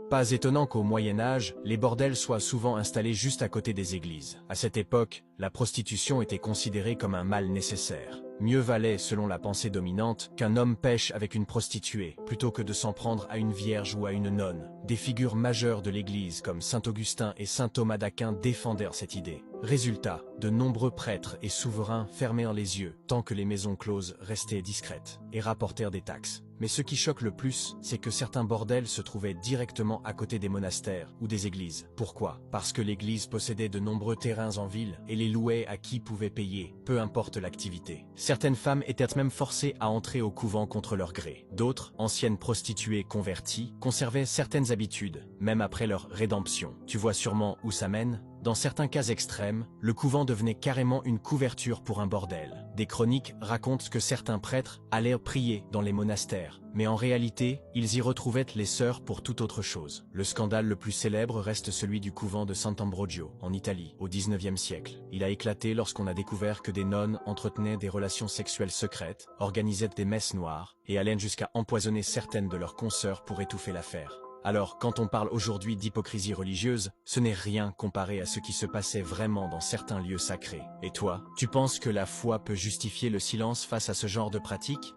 Pas étonnant qu'au Moyen-Âge, les bordels soient souvent installés juste à côté des églises. À cette époque, la prostitution était considérée comme un mal nécessaire. Mieux valait, selon la pensée dominante, qu'un homme pêche avec une prostituée, plutôt que de s'en prendre à une vierge ou à une nonne. Des figures majeures de l'Église comme saint Augustin et saint Thomas d'Aquin défendèrent cette idée. Résultat, de nombreux prêtres et souverains fermèrent les yeux, tant que les maisons closes restaient discrètes, et rapportèrent des taxes. Mais ce qui choque le plus, c'est que certains bordels se trouvaient directement à côté des monastères ou des églises. Pourquoi? Parce que l'église possédait de nombreux terrains en ville et les louait à qui pouvait payer, peu importe l'activité. Certaines femmes étaient même forcées à entrer au couvent contre leur gré. D'autres, anciennes prostituées converties, conservaient certaines habitudes, même après leur rédemption. Tu vois sûrement où ça mène? Dans certains cas extrêmes, le couvent devenait carrément une couverture pour un bordel. Des chroniques racontent que certains prêtres allaient prier dans les monastères, mais en réalité, ils y retrouvaient les sœurs pour toute autre chose. Le scandale le plus célèbre reste celui du couvent de Sant'Ambrogio, en Italie, au XIXe siècle. Il a éclaté lorsqu'on a découvert que des nonnes entretenaient des relations sexuelles secrètes, organisaient des messes noires, et allaient jusqu'à empoisonner certaines de leurs consoeurs pour étouffer l'affaire. Alors, quand on parle aujourd'hui d'hypocrisie religieuse, ce n'est rien comparé à ce qui se passait vraiment dans certains lieux sacrés. Et toi, tu penses que la foi peut justifier le silence face à ce genre de pratique?